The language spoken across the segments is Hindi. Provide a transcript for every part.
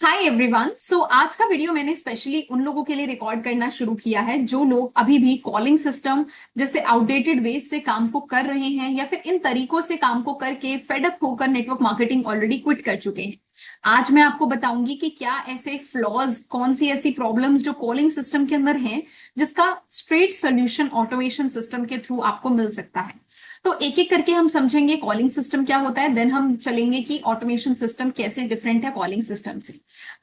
Hi everyone. आज का वीडियो मैंने स्पेशली उन लोगों के लिए रिकॉर्ड करना शुरू किया है जो लोग अभी भी कॉलिंग सिस्टम जैसे आउटडेटेड वेज से काम को कर रहे हैं या फिर इन तरीकों से काम को करके फेडअप होकर नेटवर्क मार्केटिंग ऑलरेडी क्विट कर चुके हैं। आज मैं आपको बताऊंगी कि क्या ऐसे फ्लॉज, कौन सी ऐसी प्रॉब्लम्स जो कॉलिंग सिस्टम के अंदर हैं जिसका स्ट्रेट सोल्यूशन ऑटोमेशन सिस्टम के थ्रू आपको मिल सकता है। तो एक एक करके हम समझेंगे कॉलिंग सिस्टम क्या होता है, देन हम चलेंगे कि ऑटोमेशन सिस्टम कैसे डिफरेंट है कॉलिंग सिस्टम से।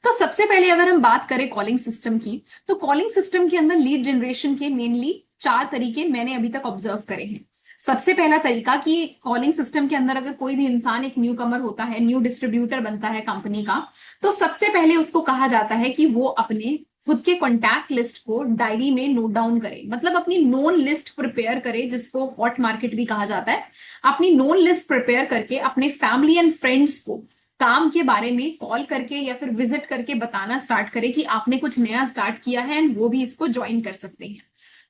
तो सबसे पहले अगर हम बात करें कॉलिंग सिस्टम की, तो कॉलिंग सिस्टम के अंदर लीड जनरेशन के मेनली चार तरीके मैंने अभी तक ऑब्जर्व करे हैं। सबसे पहला तरीका कि कॉलिंग सिस्टम के अंदर अगर कोई भी इंसान एक न्यू कमर होता है, न्यू डिस्ट्रीब्यूटर बनता है कंपनी का, तो सबसे पहले उसको कहा जाता है कि वो अपने खुद के कॉन्टैक्ट लिस्ट को डायरी में नोट डाउन करे, मतलब अपनी नोन लिस्ट प्रिपेयर करे, जिसको हॉट मार्केट भी कहा जाता है। अपनी नोन लिस्ट प्रिपेयर करके अपने फैमिली एंड फ्रेंड्स को काम के बारे में कॉल करके या फिर विजिट करके बताना स्टार्ट करे कि आपने कुछ नया स्टार्ट किया है एंड वो भी इसको ज्वाइन कर सकते हैं।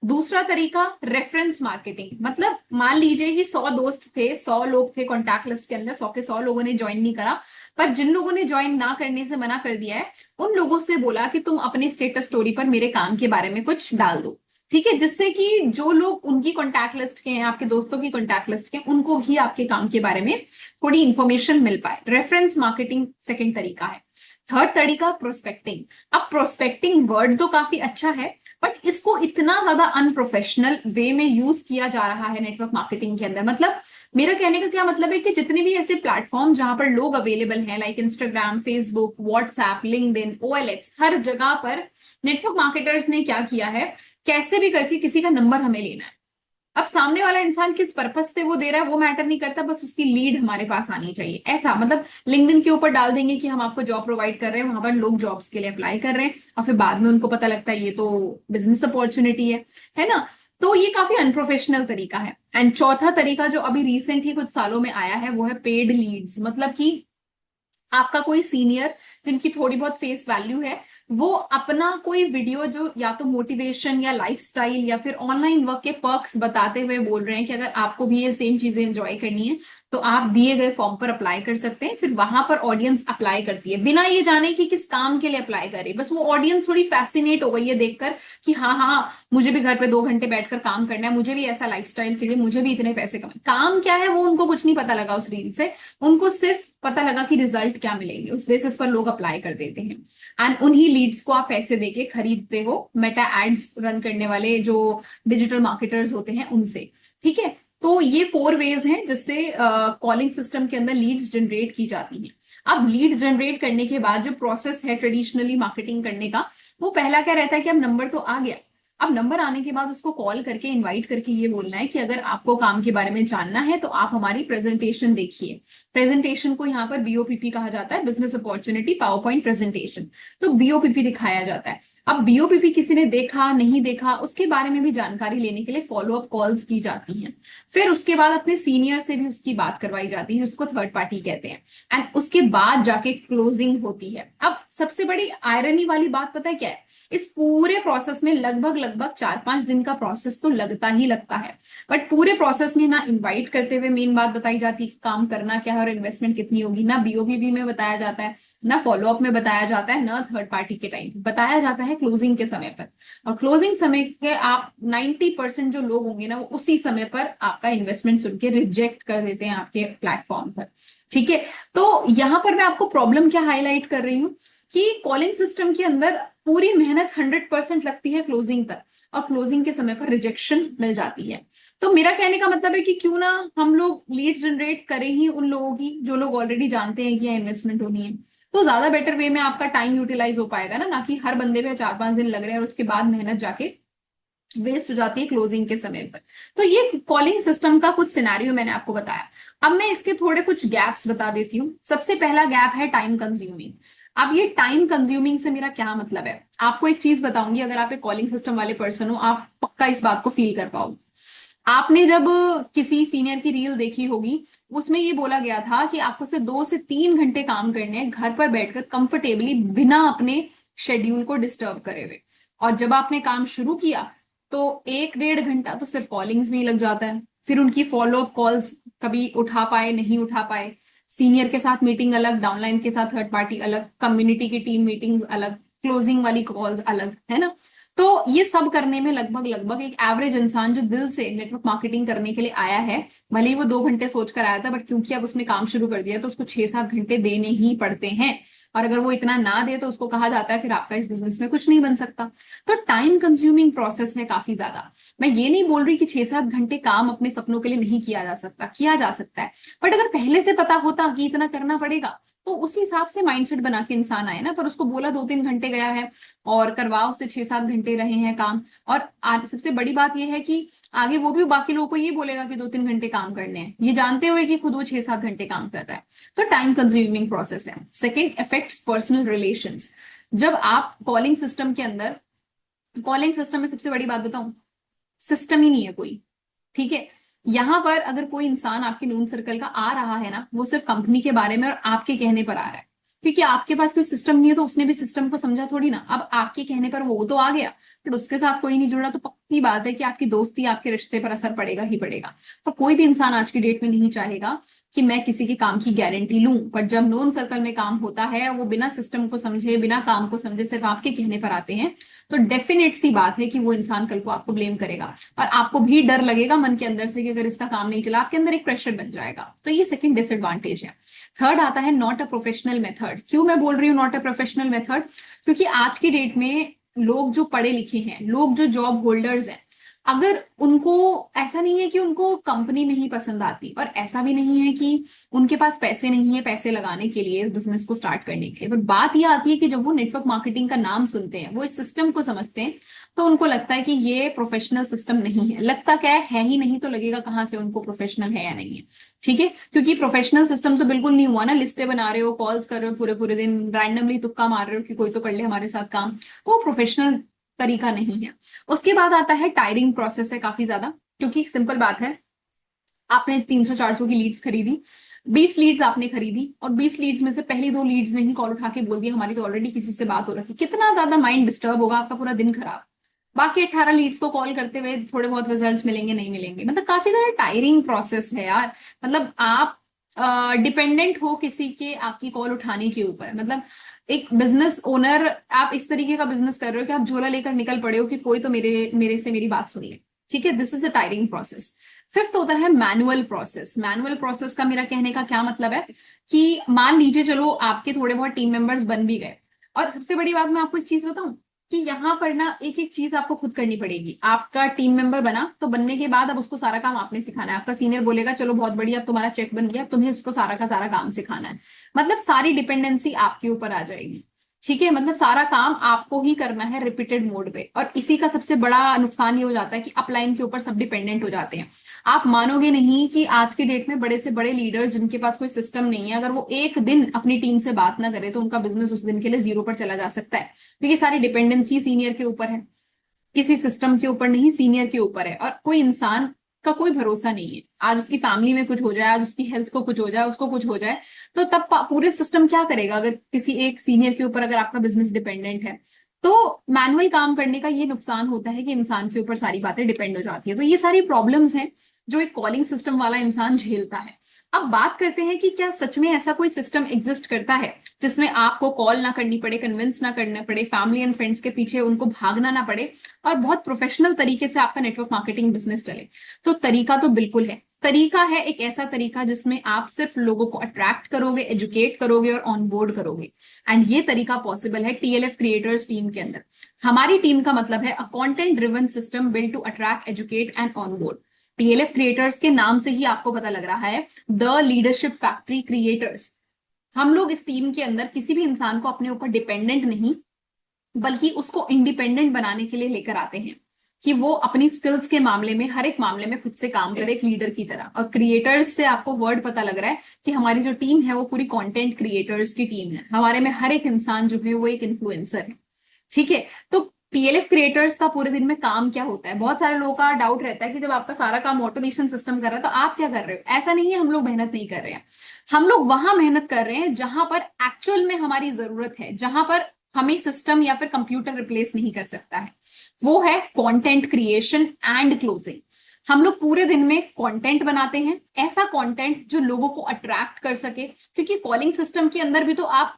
दूसरा तरीका रेफरेंस मार्केटिंग, मतलब मान लीजिए कि 100 दोस्त थे, 100 लोग थे कॉन्टैक्ट लिस्ट के अंदर, 100 के 100 लोगों ने ज्वाइन नहीं करा, पर जिन लोगों ने ज्वाइन ना करने से मना कर दिया है उन लोगों से बोला कि तुम अपने स्टेटस स्टोरी पर मेरे काम के बारे में कुछ डाल दो। ठीक है, जिससे कि जो लोग उनकी कॉन्टैक्ट लिस्ट के हैं, आपके दोस्तों की कॉन्टैक्ट लिस्ट के, उनको भी आपके काम के बारे में थोड़ी इंफॉर्मेशन मिल पाए। रेफरेंस मार्केटिंग सेकेंड तरीका है। थर्ड तरीका प्रोस्पेक्टिंग। अब प्रोस्पेक्टिंग वर्ड तो काफी अच्छा है, बट इसको इतना ज्यादा अनप्रोफेशनल वे में यूज किया जा रहा है नेटवर्क मार्केटिंग के अंदर। मतलब मेरा कहने का क्या मतलब है कि जितने भी ऐसे प्लेटफॉर्म जहां पर लोग अवेलेबल हैं, like Instagram, Facebook, WhatsApp, LinkedIn, OLX, हर जगह पर नेटवर्क मार्केटर्स ने क्या किया है, कैसे भी करके किसी का नंबर हमें लेना है। अब सामने वाला इंसान किस पर्पस से वो दे रहा है वो मैटर नहीं करता, बस उसकी लीड हमारे पास आनी चाहिए। ऐसा मतलब लिंक्डइन के ऊपर डाल देंगे कि हम आपको जॉब प्रोवाइड कर रहे हैं, वहां पर लोग जॉब्स के लिए अप्लाई कर रहे हैं और फिर बाद में उनको पता लगता है ये तो बिजनेस अपॉर्चुनिटी है ना। तो ये काफी अनप्रोफेशनल तरीका है। एंड चौथा तरीका जो अभी रिसेंट ही कुछ सालों में आया है वो है पेड लीड्स। मतलब कि आपका कोई सीनियर जिनकी थोड़ी बहुत फेस वैल्यू है, वो अपना कोई वीडियो जो या तो मोटिवेशन या लाइफस्टाइल या फिर ऑनलाइन वर्क के पर्क्स बताते हुए बोल रहे हैं कि अगर आपको भी ये सेम चीजें एंजॉय करनी है तो आप दिए गए फॉर्म पर अप्लाई कर सकते हैं। फिर वहां पर ऑडियंस अप्लाई करती है बिना ये जाने कि किस काम के लिए अप्लाई करे, बस वो ऑडियंस थोड़ी फैसिनेट हो गई है देखकर कि हाँ हाँ, मुझे भी घर पे 2 घंटे बैठकर काम करना है, मुझे भी ऐसा लाइफस्टाइल चाहिए, मुझे भी इतने पैसे कमाए। काम क्या है वो उनको कुछ नहीं पता लगा उस रील से, उनको सिर्फ पता लगा कि रिजल्ट क्या मिलेंगे, उस बेसिस पर लोग अप्लाई कर देते हैं। एंड उन्हीं लीड्स को आप पैसे देके खरीदते हो मेटा एड्स रन करने वाले जो डिजिटल मार्केटर्स होते हैं उनसे। ठीक है, तो ये 4 वेज हैं जिससे कॉलिंग सिस्टम के अंदर लीड्स जनरेट की जाती हैं। अब लीड्स जनरेट करने के बाद जो प्रोसेस है ट्रेडिशनली मार्केटिंग करने का, वो पहला क्या रहता है कि अब नंबर तो आ गया। अब नंबर आने के बाद उसको कॉल करके इनवाइट करके ये बोलना है कि अगर आपको काम के बारे में जानना है तो आप हमारी प्रेजेंटेशन देखिए। प्रेजेंटेशन को यहाँ पर बीओपीपी कहा जाता है, business opportunity power point presentation. तो बीओपीपी दिखाया जाता है। अब बीओपीपी किसी ने देखा नहीं देखा उसके बारे में भी जानकारी लेने के लिए फॉलो अप कॉल्स की जाती हैं। फिर उसके बाद अपने सीनियर से भी उसकी बात करवाई जाती है, उसको थर्ड पार्टी कहते हैं। एंड उसके बाद जाके क्लोजिंग होती है। अब सबसे बड़ी आयरनी वाली बात पता है क्या है, इस पूरे प्रोसेस में लगभग लगभग 4-5 दिन का प्रोसेस तो लगता ही लगता है। बट पूरे प्रोसेस में ना इनवाइट करते हुए मेन बात बताई जाती है कि काम करना क्या है और इन्वेस्टमेंट कितनी होगी, ना बीओपीबी में बताया जाता है, ना फॉलोअप में बताया जाता है, ना थर्ड पार्टी के टाइम बताया जाता है, क्लोजिंग के समय पर। और क्लोजिंग समय के आप 90% जो लोग होंगे ना वो उसी समय पर आपका इन्वेस्टमेंट सुन के रिजेक्ट कर देते हैं आपके प्लेटफॉर्म पर। ठीक है, तो यहां पर मैं आपको प्रॉब्लम क्या हाईलाइट कर रही हूँ कि कॉलिंग सिस्टम के अंदर पूरी मेहनत 100% लगती है क्लोजिंग तक, और क्लोजिंग के समय पर रिजेक्शन मिल जाती है। तो मेरा कहने का मतलब है कि क्यों ना हम लोग लीड जनरेट करें ही उन लोगों की जो लोग ऑलरेडी जानते हैं कि यहाँ इन्वेस्टमेंट होनी है, तो ज्यादा बेटर वे में आपका टाइम यूटिलाइज हो पाएगा ना कि हर बंदे पे 4-5 दिन लग रहे हैं और उसके बाद मेहनत जाके वेस्ट हो जाती है क्लोजिंग के समय पर। तो ये कॉलिंग सिस्टम का कुछ सिनेरियो मैंने आपको बताया। अब मैं इसके थोड़े कुछ गैप्स बता देती हूँ। सबसे पहला गैप है टाइम कंज्यूमिंग। अब ये टाइम कंज्यूमिंग से मेरा क्या मतलब है, आपको एक चीज बताऊंगी, अगर आप एक कॉलिंग सिस्टम वाले पर्सन हो आप पक्का इस बात को फील कर पाओगे। आपने जब किसी सीनियर की रील देखी होगी, उसमें ये बोला गया था कि आपको से 2 से 3 घंटे काम करने हैं घर पर बैठकर कंफर्टेबली बिना अपने शेड्यूल को डिस्टर्ब करे हुए। और जब आपने काम शुरू किया तो 1-1.5 घंटा तो सिर्फ कॉलिंग्स में ही लग जाता है। फिर उनकी फॉलो अप कॉल्स कभी उठा पाए नहीं उठा पाए, सीनियर के साथ मीटिंग अलग, डाउनलाइन के साथ थर्ड पार्टी अलग, कम्युनिटी की टीम मीटिंग्स अलग, क्लोजिंग वाली कॉल्स अलग, है ना। तो ये सब करने में लगभग लगभग एक एवरेज इंसान जो दिल से नेटवर्क मार्केटिंग करने के लिए आया है, भले ही वो 2 घंटे सोच कर आया था, बट क्योंकि अब उसने काम शुरू कर दिया तो उसको 6-7 घंटे देने ही पड़ते हैं। और अगर वो इतना ना दे तो उसको कहा जाता है फिर आपका इस बिजनेस में कुछ नहीं बन सकता। तो टाइम कंज्यूमिंग प्रोसेस है काफी ज्यादा। मैं ये नहीं बोल रही कि 6-7 घंटे काम अपने सपनों के लिए नहीं किया जा सकता, किया जा सकता है, बट अगर पहले से पता होता कि इतना करना पड़ेगा तो उसी हिसाब से माइंडसेट बना के इंसान आए ना। पर उसको बोला 2-3 घंटे गया है और करवाओ से 6-7 घंटे रहे हैं काम। और सबसे बड़ी बात यह है कि आगे वो भी बाकी लोगों को ये बोलेगा कि 2-3 घंटे काम करने हैं, ये जानते हुए कि खुद वो 6-7 घंटे काम कर रहा है। तो टाइम कंज्यूमिंग प्रोसेस है। Second, effects personal relations. जब आप कॉलिंग सिस्टम के अंदर, कॉलिंग सिस्टम में सबसे बड़ी बात बताऊं, सिस्टम ही नहीं है कोई, ठीक है। यहां पर अगर कोई इंसान आपके नून सर्कल का आ रहा है ना, वो सिर्फ कंपनी के बारे में और आपके कहने पर आ रहा है, क्योंकि आपके पास कोई सिस्टम नहीं है तो उसने भी सिस्टम को समझा थोड़ी ना। अब आपके कहने पर वो तो आ गया, बट उसके साथ कोई नहीं जुड़ा, तो पक्की बात है कि आपकी दोस्ती, आपके रिश्ते पर असर पड़ेगा ही पड़ेगा। तो कोई भी इंसान आज की डेट में नहीं चाहेगा कि मैं किसी के काम की गारंटी लूं, पर जब नोन सर्कल में काम होता है, वो बिना सिस्टम को समझे, बिना काम को समझे, सिर्फ आपके कहने पर आते हैं, तो डेफिनेट सी बात है कि वो इंसान कल को आपको ब्लेम करेगा। और आपको भी डर लगेगा मन के अंदर से कि अगर इसका काम नहीं चला, आपके अंदर एक प्रेशर बन जाएगा। तो ये सेकंड डिसएडवांटेज है। थर्ड आता है नॉट अ प्रोफेशनल मेथड। क्यों मैं बोल रही हूँ नॉट अ प्रोफेशनल मेथड? क्योंकि आज की डेट में लोग जो पढ़े लिखे हैं, लोग जो जॉब होल्डर्स हैं, अगर उनको, ऐसा नहीं है कि उनको कंपनी नहीं पसंद आती, और ऐसा भी नहीं है कि उनके पास पैसे नहीं है पैसे लगाने के लिए इस बिजनेस को स्टार्ट करने के लिए, पर बात यह आती है कि जब वो नेटवर्क मार्केटिंग का नाम सुनते हैं, वो इस सिस्टम को समझते हैं, तो उनको लगता है कि ये प्रोफेशनल सिस्टम नहीं है। लगता क्या है ही नहीं, तो लगेगा कहाँ से उनको प्रोफेशनल है या नहीं है, ठीक है। क्योंकि प्रोफेशनल सिस्टम तो बिल्कुल नहीं हुआ ना, लिस्टें बना रहे हो, कॉल्स कर रहे हो पूरे पूरे दिन, रैंडमली तुक्का मार रहे हो कि कोई तो कर ले हमारे साथ काम, तो वो प्रोफेशनल तरीका नहीं है। उसके बाद आता है टायरिंग प्रोसेस है काफी ज्यादा। क्योंकि सिंपल बात है, आपने 300-400 की लीड्स खरीदी, 20 लीड्स आपने खरीदी, और 20 लीड्स में से पहली 2 लीड्स ने ही कॉल उठा के बोल दिया हमारी तो ऑलरेडी किसी से बात हो रखी, कितना ज्यादा माइंड डिस्टर्ब होगा आपका, पूरा दिन खराब। बाकी 18 लीड्स को कॉल करते हुए थोड़े बहुत रिजल्ट्स मिलेंगे नहीं मिलेंगे, मतलब काफी ज्यादा टायरिंग प्रोसेस है यार। मतलब आप डिपेंडेंट हो किसी के आपकी कॉल उठाने के ऊपर। मतलब एक बिजनेस ओनर, आप इस तरीके का बिजनेस कर रहे हो कि आप झोला लेकर निकल पड़े हो कि कोई तो मेरे मेरे से मेरी बात सुन ले, ठीक है। This is a tiring process. Fifth होता है मैनुअल प्रोसेस। मैनुअल प्रोसेस का मेरा कहने का क्या मतलब है कि मान लीजिए चलो आपके थोड़े बहुत टीम मेंबर्स बन भी गए, और सबसे बड़ी बात मैं आपको एक चीज बताऊं कि यहाँ पर ना एक एक चीज आपको खुद करनी पड़ेगी। आपका टीम मेंबर बना तो बनने के बाद अब उसको सारा काम आपने सिखाना है। आपका सीनियर बोलेगा चलो बहुत बढ़िया, अब तुम्हारा चेक बन गया, अब तुम्हें उसको सारा का सारा काम सिखाना है। मतलब सारी डिपेंडेंसी आपके ऊपर आ जाएगी, ठीक है। मतलब सारा काम आपको ही करना है रिपीटेड मोड पे। और इसी का सबसे बड़ा नुकसान ये हो जाता है कि अपलाइन के ऊपर सब डिपेंडेंट हो जाते हैं। आप मानोगे नहीं कि आज की डेट में बड़े से बड़े लीडर्स जिनके पास कोई सिस्टम नहीं है, अगर वो एक दिन अपनी टीम से बात ना करे तो उनका बिजनेस उस दिन के लिए जीरो पर चला जा सकता है, क्योंकि सारी डिपेंडेंसी सीनियर के ऊपर है, किसी सिस्टम के ऊपर नहीं, सीनियर के ऊपर है। और कोई इंसान का कोई भरोसा नहीं है, आज उसकी फैमिली में कुछ हो जाए, आज उसकी हेल्थ को कुछ हो जाए, उसको कुछ हो जाए, तो तब पूरे सिस्टम क्या करेगा अगर किसी एक सीनियर के ऊपर अगर आपका बिजनेस डिपेंडेंट है। तो मैनुअल काम करने का ये नुकसान होता है कि इंसान के ऊपर सारी बातें डिपेंड हो जाती है। तो ये सारी प्रॉब्लम्स हैं जो एक कॉलिंग सिस्टम वाला इंसान झेलता है। अब बात करते हैं कि क्या सच में ऐसा कोई सिस्टम एग्जिस्ट करता है जिसमें आपको कॉल ना करनी पड़े, कन्विंस ना करना पड़े, फैमिली एंड फ्रेंड्स के पीछे उनको भागना ना पड़े, और बहुत प्रोफेशनल तरीके से आपका नेटवर्क मार्केटिंग बिजनेस चले? तो तरीका तो बिल्कुल है। तरीका है एक ऐसा तरीका जिसमें आप सिर्फ लोगों को अट्रैक्ट करोगे, एजुकेट करोगे और ऑनबोर्ड करोगे। एंड ये तरीका पॉसिबल है टीएलएफ क्रिएटर्स टीम के अंदर। हमारी टीम का मतलब है a content driven system build to attract, educate and onboard. TLF creators के नाम से ही आपको पता लग रहा है, द लीडरशिप फैक्ट्री क्रिएटर्स। हम लोग इस टीम के अंदर किसी भी इंसान को अपने ऊपर डिपेंडेंट नहीं, बल्कि उसको इंडिपेंडेंट बनाने के लिए लेकर आते हैं कि वो अपनी स्किल्स के मामले में, हर एक मामले में खुद से काम करे एक लीडर की तरह। और क्रिएटर्स से आपको वर्ड पता लग रहा है कि हमारी जो टीम है वो पूरी कंटेंट क्रिएटर्स की टीम है। हमारे में हर एक इंसान जो है वो एक इन्फ्लुएंसर है, ठीक है। तो टीएलएफ क्रिएटर्स का पूरे दिन में काम क्या होता है? बहुत सारे लोगों का डाउट रहता है कि जब आपका सारा काम ऑटोमेशन सिस्टम कर रहा है तो आप क्या कर रहे हो? ऐसा नहीं है, हम लोग मेहनत नहीं कर रहे हैं। हम लोग वहां मेहनत कर रहे हैं जहां पर एक्चुअल में हमारी जरूरत है, जहां पर हमें सिस्टम या फिर कंप्यूटर रिप्लेस नहीं कर सकता है। वो है कंटेंट क्रिएशन एंड क्लोजिंग। हम लोग पूरे दिन में कंटेंट बनाते हैं, ऐसा कंटेंट जो लोगों को अट्रैक्ट कर सके, क्योंकि कॉलिंग सिस्टम के अंदर भी तो आप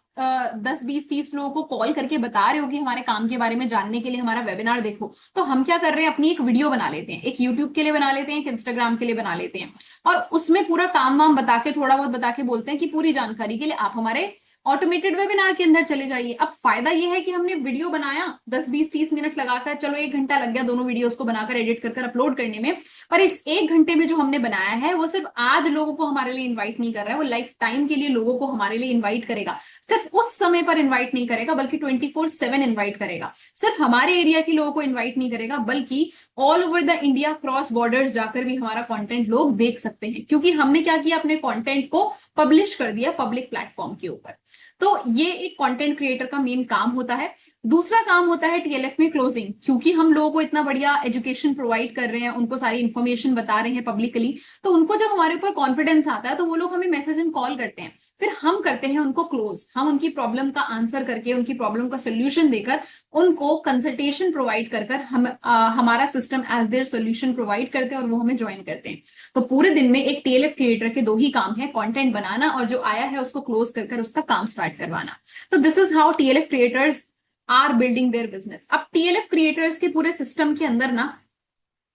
10 20 30 लोगों को कॉल करके बता रहे हो कि हमारे काम के बारे में जानने के लिए हमारा वेबिनार देखो। तो हम क्या कर रहे हैं, अपनी एक वीडियो बना लेते हैं, एक यूट्यूब के लिए बना लेते हैं, एक इंस्टाग्राम के लिए बना लेते हैं, और उसमें पूरा काम वाम बता के, थोड़ा बहुत बता के बोलते हैं कि पूरी जानकारी के लिए आप हमारे ऑटोमेटेड वेबिनार के अंदर चले जाइए। अब फायदा यह है कि हमने वीडियो बनाया 10 20 30 मिनट लगाकर, चलो 1 घंटा लग गया दोनों वीडियोस को बनाकर एडिट कर अपलोड करने में, पर इस 1 घंटे में जो हमने बनाया है वो सिर्फ आज लोगों को हमारे लिए इन्वाइट नहीं कर रहा है, वो लाइफ टाइम के लिए लोगों को हमारे लिए इन्वाइट करेगा। सिर्फ उस समय पर इन्वाइट नहीं करेगा बल्कि 24/7 इन्वाइट करेगा। सिर्फ हमारे एरिया के लोगों को इन्वाइट नहीं करेगा बल्कि all over the India, cross borders जाकर भी हमारा कंटेंट लोग देख सकते हैं, क्योंकि हमने क्या किया, अपने कंटेंट को पब्लिश कर दिया पब्लिक प्लेटफॉर्म के ऊपर। तो ये एक कंटेंट क्रिएटर का मेन काम होता है। दूसरा काम होता है टीएलएफ में क्लोजिंग, क्योंकि हम लोगों को इतना बढ़िया एजुकेशन प्रोवाइड कर रहे हैं, उनको सारी इंफॉर्मेशन बता रहे हैं पब्लिकली, तो उनको जब हमारे ऊपर कॉन्फिडेंस आता है तो वो लोग हमें मैसेज एंड कॉल करते हैं, फिर हम करते हैं उनको क्लोज। हम उनकी प्रॉब्लम का आंसर करके, उनकी प्रॉब्लम का सोल्यूशन देकर, उनको कंसल्टेशन प्रोवाइड कर हम हमारा system as their solution provide करते हैं और वो हमें ज्वाइन करते हैं। तो पूरे दिन में एक टीएलएफ क्रिएटर के 2 ही काम है, कंटेंट बनाना और जो आया है उसको क्लोज कर उसका काम स्टार्ट करवाना। तो this is how TLF creators are building their business. अब टीएलएफ क्रिएटर्स के पूरे सिस्टम के अंदर ना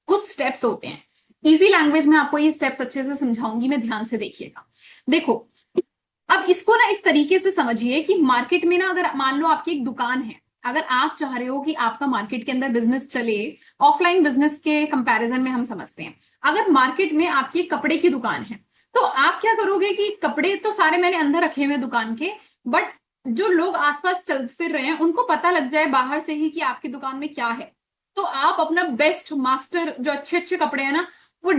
कुछ स्टेप्स होते हैं। इजी लैंग्वेज में आपको ये स्टेप्स अच्छे से समझाऊंगी मैं, ध्यान से देखिएगा। देखो, अब इसको ना इस तरीके से समझिए कि मार्केट में ना, अगर मान लो आपकी एक दुकान है, अगर आप चाह रहे हो कि आपका मार्केट के अंदर बिजनेस चले, ऑफलाइन बिजनेस के कंपैरिजन में हम समझते हैं, अगर मार्केट में आपकी एक कपड़े की दुकान है तो आप क्या करोगे कि कपड़े तो सारे मैंने अंदर रखे हुए दुकान के, बट जो लोग आसपास चल फिर रहे हैं उनको पता लग जाए बाहर से ही कि आपकी दुकान में क्या है, तो आप अपना बेस्ट मास्टर जो अच्छे अच्छे कपड़े हैं ना, वो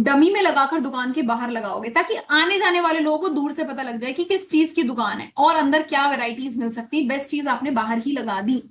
डमी में लगाकर दुकान के बाहर लगाओगे, ताकि आने जाने वाले लोगों को दूर से पता लग जाए कि किस चीज की दुकान है और अंदर क्या वैरायटीज मिल सकती है। बेस्ट चीज आपने बाहर ही लगा दी,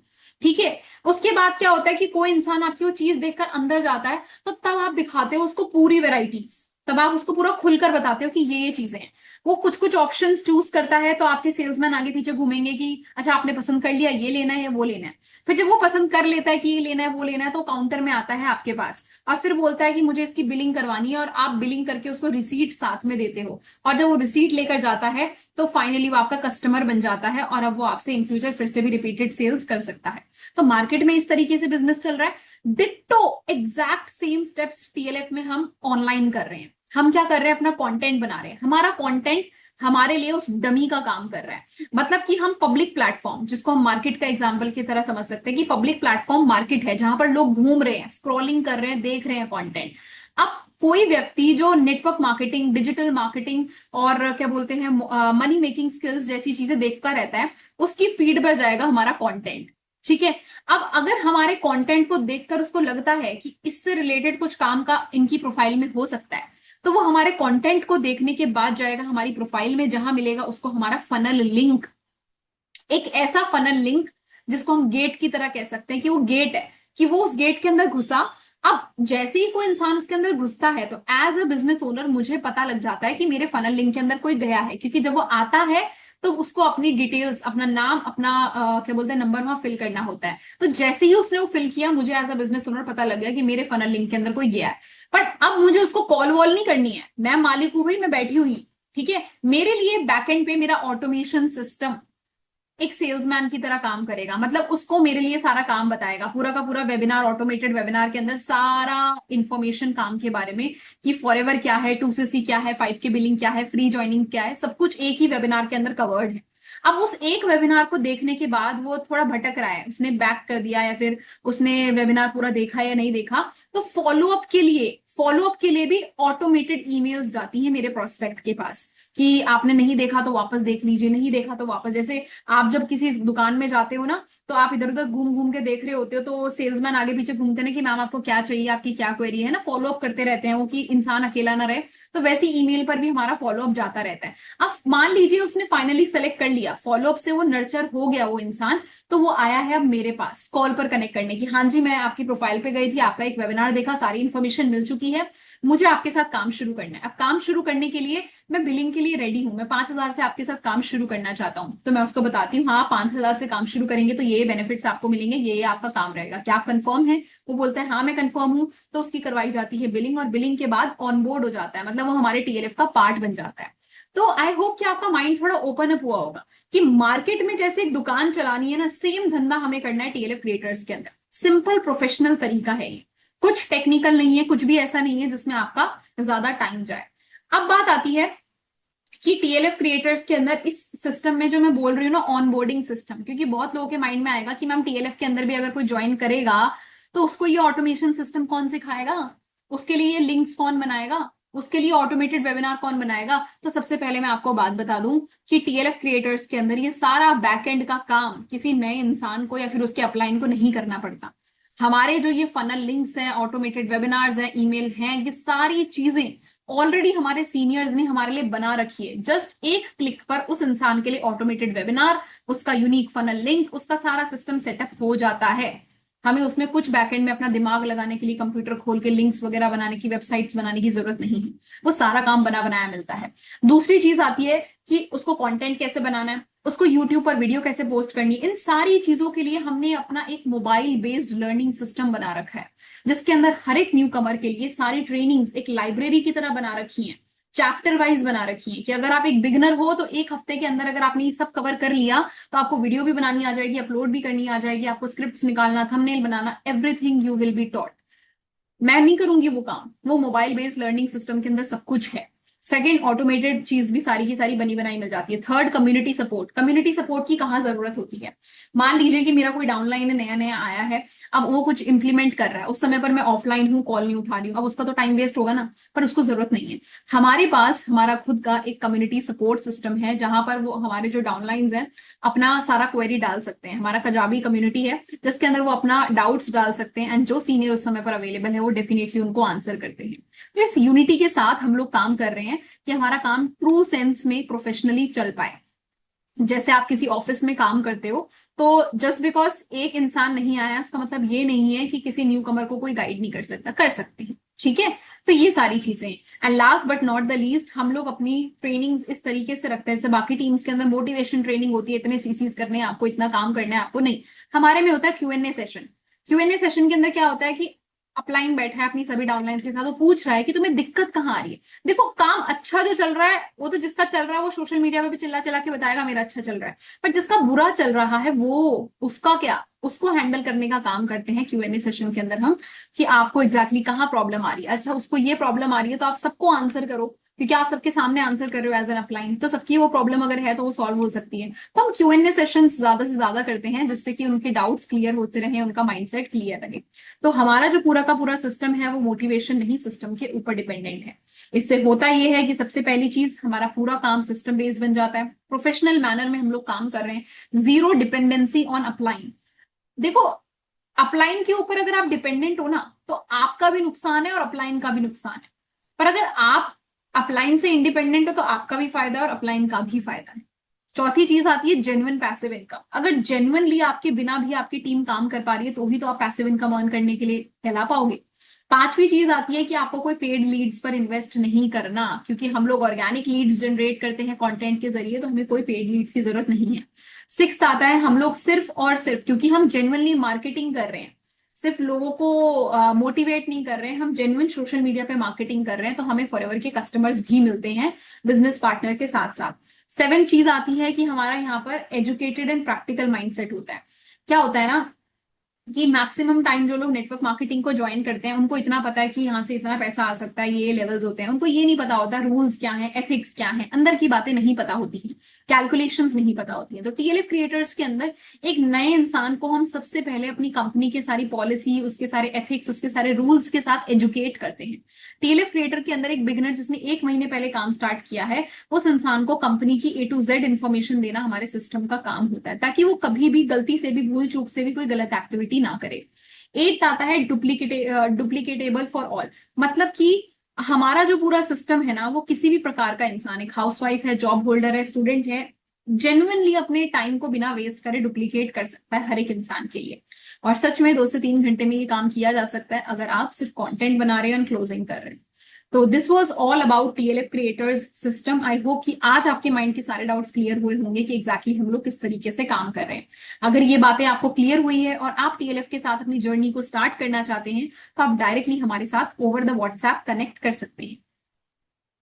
ठीक है। उसके बाद क्या होता है कि कोई इंसान आपकी वो चीज देखकर अंदर जाता है, तो तब आप दिखाते हो उसको पूरी वैरायटीज, तब आप उसको पूरा खुलकर बताते हो कि ये चीजें हैं। वो कुछ कुछ ऑप्शंस चूज करता है, तो आपके सेल्समैन आगे पीछे घूमेंगे कि अच्छा आपने पसंद कर लिया, ये लेना है या वो लेना है। फिर जब वो पसंद कर लेता है कि ये लेना है वो लेना है, तो काउंटर में आता है आपके पास और फिर बोलता है कि मुझे इसकी बिलिंग करवानी है, और आप बिलिंग करके उसको रिसीट साथ में देते हो, और जब वो रिसीट लेकर जाता है तो फाइनली वो आपका कस्टमर बन जाता है, और अब वो आपसे इन फ्यूचर फिर से भी रिपीटेड सेल्स कर सकता है। तो मार्केट में इस तरीके से बिजनेस चल रहा है। Ditto exact same steps TLF में हम ऑनलाइन कर रहे हैं। हम क्या कर रहे हैं, अपना कंटेंट बना रहे हैं, हमारा कंटेंट हमारे लिए उस डमी का काम कर रहा है। मतलब कि हम पब्लिक प्लेटफॉर्म, जिसको हम मार्केट का एग्जांपल की तरह समझ सकते हैं कि पब्लिक प्लेटफॉर्म मार्केट है, जहां पर लोग घूम रहे हैं, स्क्रॉलिंग कर रहे हैं, देख रहे हैं कंटेंट। अब कोई व्यक्ति जो नेटवर्क मार्केटिंग, डिजिटल मार्केटिंग और क्या बोलते हैं मनी मेकिंग स्किल्स जैसी चीजें देखता रहता है, उसकी फीड पर जाएगा हमारा कंटेंट, ठीक है। अब अगर हमारे कंटेंट को देखकर उसको लगता है कि इससे रिलेटेड कुछ काम का इनकी प्रोफाइल में हो सकता है, तो वो हमारे कंटेंट को देखने के बाद जाएगा हमारी प्रोफाइल में, जहां मिलेगा उसको हमारा फनल लिंक। एक ऐसा फनल लिंक जिसको हम गेट की तरह कह सकते हैं कि वो गेट है, कि वो उस गेट के अंदर घुसा। अब जैसे ही कोई इंसान उसके अंदर घुसता है तो एज अ बिजनेस ओनर मुझे पता लग जाता है कि मेरे फनल लिंक के अंदर कोई गया है, क्योंकि जब वो आता है तो उसको अपनी डिटेल्स, अपना नाम, अपना क्या बोलते हैं नंबर वहां फिल करना होता है। तो जैसे ही उसने वो फिल किया, मुझे एज अ बिजनेस ओनर पता लग गया कि मेरे फनल लिंक के अंदर कोई गया है। बट अब मुझे उसको कॉल वॉल नहीं करनी है, मैं मालिक हूं भाई, मैं बैठी हुई हूँ, ठीक है। मेरे लिए बैकएंड पे मेरा ऑटोमेशन सिस्टम एक सेल्समैन की तरह काम करेगा, मतलब उसको मेरे लिए सारा काम बताएगा, पूरा का पूरा वेबिनार, ऑटोमेटेड वेबिनार के अंदर सारा इंफॉर्मेशन काम के बारे में, कि फॉरएवर क्या है, 2cc क्या है, 5K बिलिंग क्या है, फ्री ज्वाइनिंग क्या है, सब कुछ एक ही वेबिनार के अंदर कवर्ड है। अब उस एक वेबिनार को देखने के बाद वो थोड़ा भटक रहा है, उसने बैक कर दिया या फिर उसने वेबिनार पूरा देखा या नहीं देखा, तो फॉलोअप के लिए भी ऑटोमेटेड ईमेल्स जाती हैं मेरे प्रोस्पेक्ट के पास कि आपने नहीं देखा तो वापस देख लीजिए, नहीं देखा तो वापस। जैसे आप जब किसी दुकान में जाते हो ना, तो आप इधर उधर घूम घूम के देख रहे होते हो, तो सेल्समैन आगे पीछे घूमते हैं कि मैम आपको क्या चाहिए, आपकी क्या क्वेरी है ना, फॉलोअप करते रहते हैं वो, कि इंसान अकेला ना रहे। तो वैसे ईमेल पर भी हमारा फॉलोअप जाता रहता है। अब मान लीजिए उसने फाइनली सेलेक्ट कर लिया, फॉलोअप से वो नर्चर हो गया वो इंसान, तो वो आया है अब मेरे पास कॉल पर कनेक्ट करने की, हाँ जी मैं आपकी प्रोफाइल पे गई थी, आपका एक वेबिनार देखा, सारी इन्फॉर्मेशन मिल चुकी चुकी है, मुझे आपके साथ काम शुरू करना है। अब काम शुरू करने के लिए मैं बिलिंग के लिए रेडी हूं, मैं 5,000 से आपके साथ काम शुरू करना चाहता हूं, तो मैं उसको बताती हूँ हाँ 5,000 से काम शुरू करेंगे तो ये बेनिफिट्स आपको मिलेंगे, ये आपका काम रहेगा, क्या आप कंफर्म है? वो बोलता है हाँ मैं कंफर्म हूँ, तो उसकी करवाई जाती है बिलिंग, और बिलिंग के बाद ऑनबोर्ड हो जाता है, मतलब वो हमारे टीएलएफ का पार्ट बन जाता है। तो आई होप कि आपका माइंड थोड़ा ओपन अप हुआ होगा कि मार्केट में जैसे एक दुकान चलानी है ना, सेम धंधा हमें करना है टीएलएफ क्रिएटर्स के अंदर। सिंपल प्रोफेशनल तरीका है ये, कुछ टेक्निकल नहीं है, कुछ भी ऐसा नहीं है जिसमें आपका ज्यादा टाइम जाए। अब बात आती है कि टीएलएफ क्रिएटर्स के अंदर इस सिस्टम में जो मैं बोल रही हूँ ना, ऑनबोर्डिंग सिस्टम, क्योंकि बहुत लोगों के माइंड में आएगा कि मैम टीएलएफ के अंदर भी अगर कोई ज्वाइन करेगा तो उसको ये ऑटोमेशन सिस्टम कौन सिखाएगा, उसके लिए ये लिंक्स कौन बनाएगा, उसके लिए ऑटोमेटेड वेबिनार कौन बनाएगा। तो सबसे पहले मैं आपको बात बता दूं कि टीएलएफ क्रिएटर्स के अंदर ये सारा बैकएंड का काम किसी नए इंसान को या फिर उसके अपलाइन को नहीं करना पड़ता। हमारे जो ये फनल लिंक्स हैं, ऑटोमेटेड वेबिनार्स हैं, ईमेल हैं, ये सारी चीजें ऑलरेडी हमारे सीनियर्स ने हमारे लिए बना रखी है। जस्ट एक क्लिक पर उस इंसान के लिए ऑटोमेटेड वेबिनार, उसका यूनिक फनल लिंक, उसका सारा सिस्टम सेटअप हो जाता है। हमें उसमें कुछ बैकएंड में अपना दिमाग लगाने के लिए कंप्यूटर खोल के लिंक्स वगैरह बनाने की, वेबसाइट्स बनाने की जरूरत नहीं है, वो सारा काम बना बनाया मिलता है। दूसरी चीज आती है कि उसको कंटेंट कैसे बनाना है, उसको यूट्यूब पर वीडियो कैसे पोस्ट करनी है। इन सारी चीजों के लिए हमने अपना एक मोबाइल बेस्ड लर्निंग सिस्टम बना रखा है, जिसके अंदर हर एक न्यू कमर के लिए सारी ट्रेनिंग्स एक लाइब्रेरी की तरह बना रखी है, चैप्टर वाइज बना रखी है, कि अगर आप एक बिगनर हो तो एक हफ्ते के अंदर अगर आपने ये सब कवर कर लिया तो आपको वीडियो भी बनानी आ जाएगी, अपलोड भी करनी आ जाएगी, आपको स्क्रिप्ट्स निकालना, thumbnail banana, everything you will be taught. मैं नहीं करूंगी वो काम, वो मोबाइल बेस्ड लर्निंग सिस्टम के अंदर सब कुछ है। सेकंड, ऑटोमेटेड चीज भी सारी की सारी बनी बनाई मिल जाती है। Third, community support. Community support की कहाँ जरूरत होती है? मान लीजिए कि मेरा कोई डाउनलाइन नया नया आया है, अब वो कुछ इंप्लीमेंट कर रहा है, उस समय पर मैं ऑफलाइन हूँ, कॉल नहीं उठा रही हूँ, अब उसका तो टाइम वेस्ट होगा ना, पर उसको जरूरत नहीं है। हमारे पास हमारा खुद का एक कम्युनिटी सपोर्ट सिस्टम है, जहां पर वो हमारे जो डाउनलाइंस हैं अपना सारा क्वेरी डाल सकते हैं। हमारा कजाबी कम्युनिटी है जिसके अंदर वो अपना डाउट्स डाल सकते हैं, एंड जो सीनियर उस समय पर अवेलेबल है वो डेफिनेटली उनको आंसर करते हैं। तो इस यूनिटी के साथ हम लोग काम कर रहे हैं कि हमारा काम ट्रू सेंस में प्रोफेशनली चल पाए। जैसे आप किसी ऑफिस में काम करते हो, तो जस्ट बिकॉज एक इंसान नहीं आया उसका मतलब ये नहीं है कि किसी न्यू कमर को कोई गाइड नहीं कर सकता, कर सकते हैं, ठीक है। तो ये सारी चीजें हैं। And last but not the least, हम लोग अपनी ट्रेनिंग्स इस तरीके से रखते हैं, जैसे बाकी टीम्स के अंदर मोटिवेशन ट्रेनिंग होती है, इतने सीसीज करने हैं आपको, इतना काम करना है आपको, नहीं, हमारे में होता है क्यूएनए सेशन। क्यूएनए सेशन के अंदर क्या होता है कि अपलाइन बैठा है अपनी सभी डाउनलाइंस के साथ, वो पूछ रहा है कि तुम्हें दिक्कत कहाँ आ रही है। देखो, काम अच्छा जो चल रहा है वो तो जिसका चल रहा है वो सोशल मीडिया पे भी चिल्ला चिल्ला के बताएगा मेरा अच्छा चल रहा है, पर जिसका बुरा चल रहा है वो, उसका क्या, उसको हैंडल करने का काम करते हैं क्यूएनए सेशन के अंदर हम, कि आपको एग्जैक्टली कहाँ प्रॉब्लम आ रही है। अच्छा, उसको ये प्रॉब्लम आ रही है तो आप सबको आंसर करो, क्योंकि आप सबके सामने आंसर कर रहे हो एज एन अपलाइन, तो सबकी वो प्रॉब्लम अगर है तो वो सॉल्व हो सकती है। तो हम क्यूएनए सेशन ज्यादा से ज्यादा करते हैं जिससे कि उनके डाउट्स क्लियर होते रहे, उनका माइंडसेट क्लियर रहे। तो हमारा जो पूरा का पूरा सिस्टम है वो मोटिवेशन नहीं, सिस्टम के ऊपर डिपेंडेंट है। इससे होता यह है कि सबसे पहली चीज, हमारा पूरा काम सिस्टम बेस्ड बन जाता है, प्रोफेशनल मैनर में हम लोग काम कर रहे हैं, जीरो डिपेंडेंसी ऑन अपलाइन। देखो, अपलाइन के ऊपर अगर आप डिपेंडेंट हो ना तो आपका भी नुकसान है और अपलाइन का भी नुकसान है, पर अगर आप अपलाइन से इंडिपेंडेंट हो तो आपका भी फायदा है और अपलाइन का भी फायदा है। चौथी चीज आती है जेन्युइन पैसिव इनकम। अगर जेन्युइनली आपके बिना भी आपकी टीम काम कर पा रही है तो ही तो आप पैसिव इनकम अर्न करने के लिए कहला पाओगे। पांचवी चीज आती है कि आपको कोई पेड लीड्स पर इन्वेस्ट नहीं करना, क्योंकि हम लोग ऑर्गेनिक लीड्स जनरेट करते हैं कंटेंट के जरिए, तो हमें कोई पेड लीड्स की जरूरत नहीं है। सिक्स्थ आता है, हम लोग सिर्फ और सिर्फ, क्योंकि हम जेन्युइनली मार्केटिंग कर रहे हैं, सिर्फ लोगों को मोटिवेट नहीं कर रहे हैं, हम जेन्युइन सोशल मीडिया पे मार्केटिंग कर रहे हैं, तो हमें फॉरएवर के कस्टमर्स भी मिलते हैं बिजनेस पार्टनर के साथ साथ। सेवन चीज आती है कि हमारा यहाँ पर एजुकेटेड एंड प्रैक्टिकल माइंडसेट होता है। क्या होता है ना कि मैक्सिमम टाइम जो लोग नेटवर्क मार्केटिंग को ज्वाइन करते हैं उनको इतना पता है कि यहाँ से इतना पैसा आ सकता है, ये लेवल्स होते हैं, उनको ये नहीं पता होता रूल्स क्या है, एथिक्स क्या है, अंदर की बातें नहीं पता होती हैं, कैलकुलेशंस नहीं पता होती हैं। तो टीएलएफ क्रिएटर्स के अंदर एक नए इंसान को हम सबसे पहले अपनी कंपनी के सारी पॉलिसी, उसके सारे एथिक्स, उसके सारे रूल्स के साथ एजुकेट करते हैं। टीएलएफ क्रिएटर के अंदर एक बिगनर जिसने 1 महीने पहले काम स्टार्ट किया है, उस इंसान को कंपनी की A to Z इन्फॉर्मेशन देना हमारे सिस्टम का काम होता है, ताकि वो कभी भी गलती से भी, भूल चूक से भी कोई गलत एक्टिविटी ना करे। एट आता है डुप्लीकेटेबल फॉर ऑल। मतलब कि हमारा जो पूरा सिस्टम है ना, वो किसी भी प्रकार का इंसान, एक हाउसवाइफ है, जॉब होल्डर है, स्टूडेंट है, जेन्युइनली अपने टाइम को बिना वेस्ट करे डुप्लीकेट कर सकता है हर एक इंसान के लिए। और सच में 2 से 3 घंटे में ये काम किया जा सकता है अगर आप सिर्फ कंटेंट बना रहे हैं और क्लोजिंग कर रहे हैं। तो this was all about TLF creators system. I hope कि आज आपके माइंड के सारे डाउट्स क्लियर हुए होंगे कि एग्जैक्टली हम लोग किस तरीके से काम कर रहे हैं। अगर ये बातें आपको क्लियर हुई है और आप टीएलएफ के साथ अपनी जर्नी को स्टार्ट करना चाहते हैं तो आप डायरेक्टली हमारे साथ ओवर द व्हाट्सएप कनेक्ट कर सकते हैं।